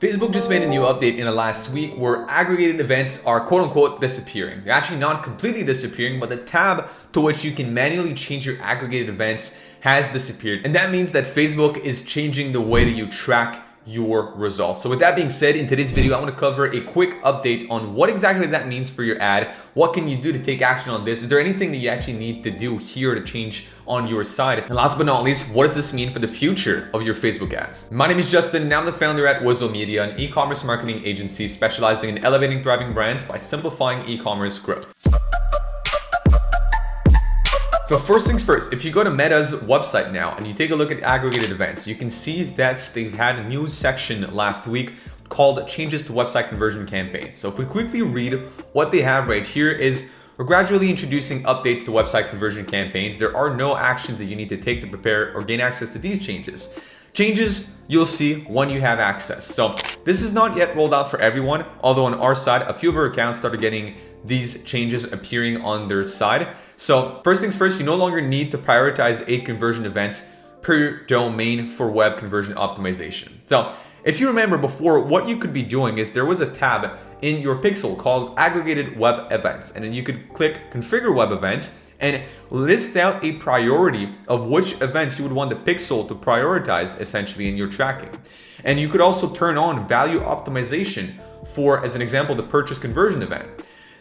Facebook just made a new update in the last week where aggregated events are quote unquote disappearing. They're actually not completely disappearing, but the tab to which you can manually change your aggregated events has disappeared. And that means that Facebook is changing the way that you track your results. So with that being said, in today's video, I want to cover a quick update on what exactly that means for your ad. What can you do to take action on this? Is there anything that you actually need to do here to change on your side? And last but not least, what does this mean for the future of your Facebook ads? My name is Justin, and I'm the founder at Wizo Media, an e-commerce marketing agency specializing in elevating thriving brands by simplifying e-commerce growth. So first things first, if you go to Meta's website now and you take a look at aggregated events, you can see that they've had a new section last week called Changes to Website Conversion Campaigns. So if we quickly read what they have right here is, we're gradually introducing updates to website conversion campaigns. There are no actions that you need to take to prepare or gain access to these changes. Changes you'll see when you have access. So this is not yet rolled out for everyone, although on our side, a few of our accounts started getting these changes appearing on their side. So first things first, you no longer need to prioritize 8 conversion events per domain for web conversion optimization. So if you remember before, what you could be doing is there was a tab in your pixel called aggregated web events, and then you could click configure web events and list out a priority of which events you would want the pixel to prioritize essentially in your tracking. And you could also turn on value optimization for, as an example, the purchase conversion event.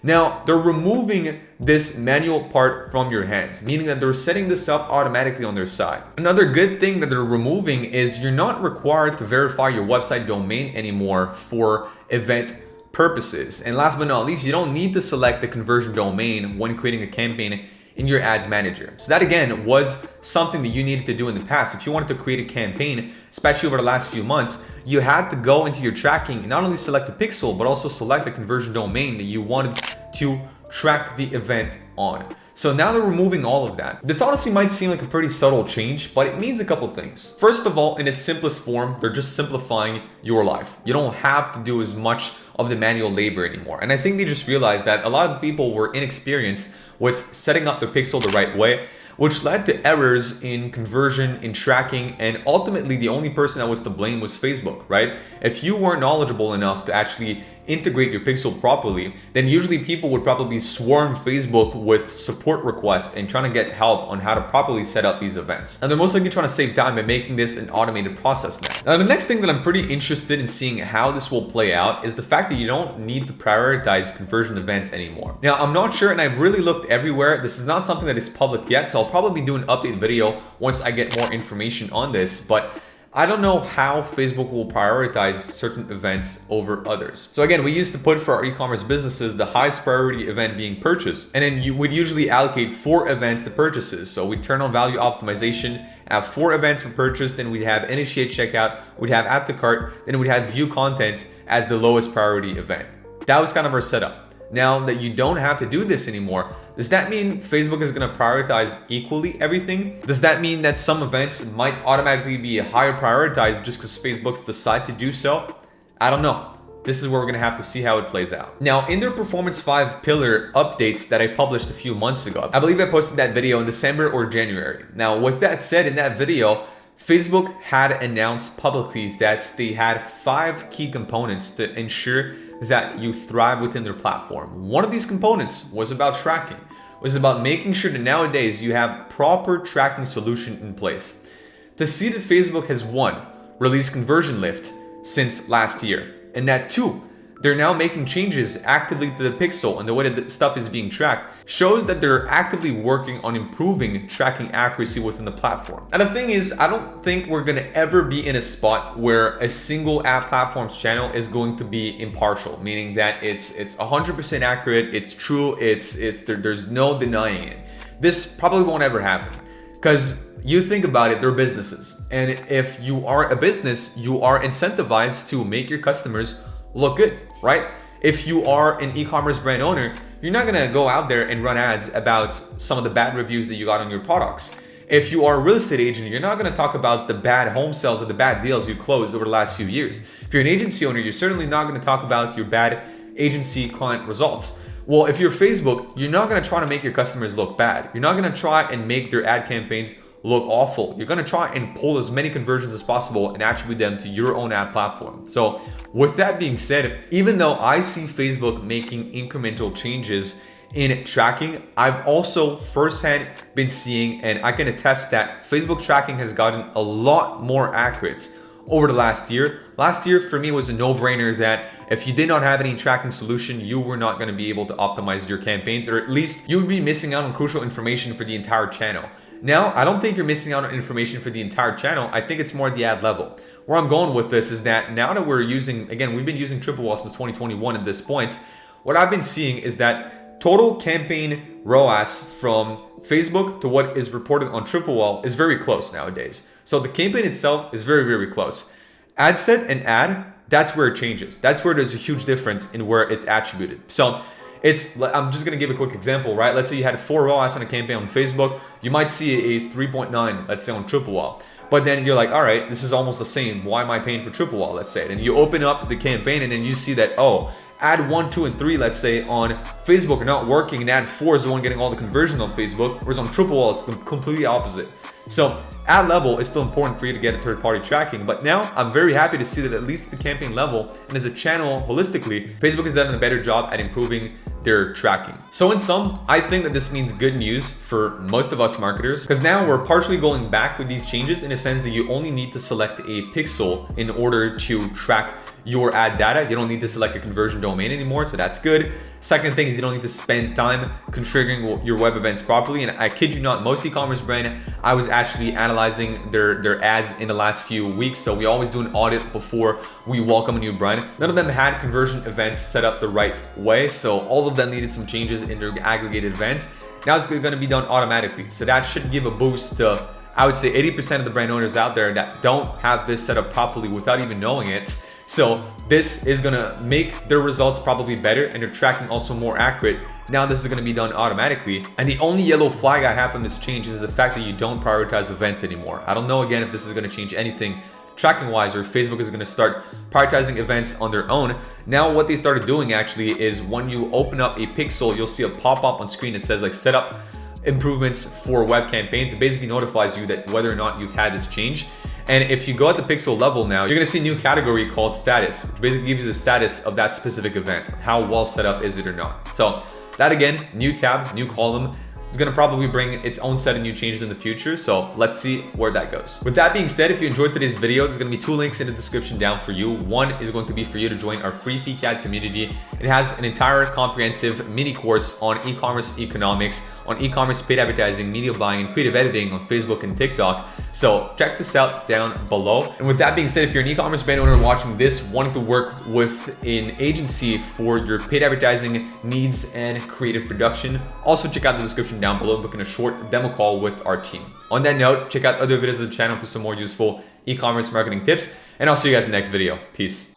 Now, they're removing this manual part from your hands, meaning that they're setting this up automatically on their side. Another good thing that they're removing is you're not required to verify your website domain anymore for event purposes. And last but not least, you don't need to select the conversion domain when creating a campaign in your ads manager. So that again was something that you needed to do in the past. If you wanted to create a campaign, especially over the last few months, you had to go into your tracking and not only select the pixel, but also select the conversion domain that you wanted to track the event on. So now they're removing all of that. This honestly might seem like a pretty subtle change, but it means a couple things. First of all, in its simplest form, they're just simplifying your life. You don't have to do as much of the manual labor anymore. And I think they just realized that a lot of the people were inexperienced with setting up their pixel the right way, which led to errors in conversion, in tracking, and ultimately the only person that was to blame was Facebook, right? If you weren't knowledgeable enough to actually integrate your pixel properly, then usually people would probably swarm Facebook with support requests and trying to get help on how to properly set up these events. And they're most likely trying to save time by making this an automated process now. Now, the next thing that I'm pretty interested in seeing how this will play out is the fact that you don't need to prioritize conversion events anymore. Now, I'm not sure, and I've really looked everywhere. This is not something that is public yet, so I'll probably do an update video once I get more information on this, but I don't know how Facebook will prioritize certain events over others. So again, we used to put for our e-commerce businesses the highest priority event being purchase, and then you would usually allocate 4 events to purchases. So we turn on value optimization, have 4 events for purchase, then we'd have initiate checkout, we'd have add to cart, then we'd have view content as the lowest priority event. That was kind of our setup. Now that you don't have to do this anymore, does that mean Facebook is going to prioritize equally everything? Does that mean that some events might automatically be higher prioritized just because Facebook's decide to do so? I don't know. This is where we're going to have to see how it plays out. Now, in their Performance 5 pillar updates that I published a few months ago, I believe I posted that video in December or January. Now, with that said, in that video, Facebook had announced publicly that they had 5 key components to ensure that you thrive within their platform. One of these components was about tracking, was about making sure that nowadays you have proper tracking solution in place. To see that Facebook has 1, released conversion lift since last year, and that 2, they're now making changes actively to the pixel and the way that the stuff is being tracked, shows that they're actively working on improving tracking accuracy within the platform. And the thing is, I don't think we're gonna ever be in a spot where a single ad platform's channel is going to be impartial, meaning that it's 100% accurate, it's true, there's no denying it. This probably won't ever happen, because you think about it, they're businesses. And if you are a business, you are incentivized to make your customers look good, right? If you are an e-commerce brand owner, you're not gonna go out there and run ads about some of the bad reviews that you got on your products. If you are a real estate agent, you're not gonna talk about the bad home sales or the bad deals you closed over the last few years. If you're an agency owner, you're certainly not gonna talk about your bad agency client results. Well, if you're Facebook, you're not gonna try to make your customers look bad. You're not gonna try and make their ad campaigns look awful. You're gonna try and pull as many conversions as possible and attribute them to your own ad platform. So with that being said, even though I see Facebook making incremental changes in tracking, I've also firsthand been seeing, and I can attest that Facebook tracking has gotten a lot more accurate over the last year. Last year for me was a no-brainer that if you did not have any tracking solution, you were not going to be able to optimize your campaigns, or at least you would be missing out on crucial information for the entire channel. Now, I don't think you're missing out on information for the entire channel. I think it's more at the ad level. Where I'm going with this is that now that we're using, again, we've been using Triple Wall since 2021 at this point, what I've been seeing is that total campaign ROAS from Facebook to what is reported on Triple Wall is very close nowadays. So the campaign itself is very, very close. Ad set and ad, that's where it changes. That's where there's a huge difference in where it's attributed. So I'm just gonna give a quick example, right? Let's say you had 4 ROAS on a campaign on Facebook, you might see a 3.9, let's say on Triple Wall. But then you're like, all right, this is almost the same. Why am I paying for Triple Wall, let's say? And you open up the campaign and then you see that, oh, ad 1, 2, and 3, let's say, on Facebook are not working, and ad 4 is the one getting all the conversions on Facebook, whereas on Triple Wall, it's completely opposite. So ad level is still important for you to get a third-party tracking, but now I'm very happy to see that at least at the campaign level and as a channel holistically, Facebook has done a better job at improving their tracking. So in sum, I think that this means good news for most of us marketers, because now we're partially going back with these changes in a sense that you only need to select a pixel in order to track your ad data. You don't need to select a conversion domain anymore, so that's good. Second thing is you don't need to spend time configuring your web events properly. And I kid you not, most e-commerce brand, I was actually analyzing their ads in the last few weeks. So we always do an audit before we welcome a new brand. None of them had conversion events set up the right way. So all of them needed some changes in their aggregated events. Now it's going to be done automatically. So that should give a boost to, I would say, 80% of the brand owners out there that don't have this set up properly without even knowing it. So this is gonna make their results probably better and their tracking also more accurate. Now this is gonna be done automatically. And the only yellow flag I have from this change is the fact that you don't prioritize events anymore. I don't know again if this is gonna change anything tracking wise, or Facebook is gonna start prioritizing events on their own. Now what they started doing actually is when you open up a pixel, you'll see a pop-up on screen that says like set up improvements for web campaigns. It basically notifies you that whether or not you've had this change. And if you go at the pixel level now, you're gonna see a new category called status, which basically gives you the status of that specific event. How well set up is it or not? So that again, new tab, new column. It's gonna probably bring its own set of new changes in the future. So let's see where that goes. With that being said, if you enjoyed today's video, there's gonna be 2 links in the description down for you. One is going to be for you to join our free PCAD community. It has an entire comprehensive mini course on e-commerce economics, on e-commerce paid advertising, media buying, and creative editing on Facebook and TikTok. So check this out down below. And with that being said, if you're an e-commerce brand owner watching this, wanting to work with an agency for your paid advertising needs and creative production, also check out the description down below, booking a short demo call with our team. On that note, check out other videos of the channel for some more useful e-commerce marketing tips, and I'll see you guys in the next video. Peace.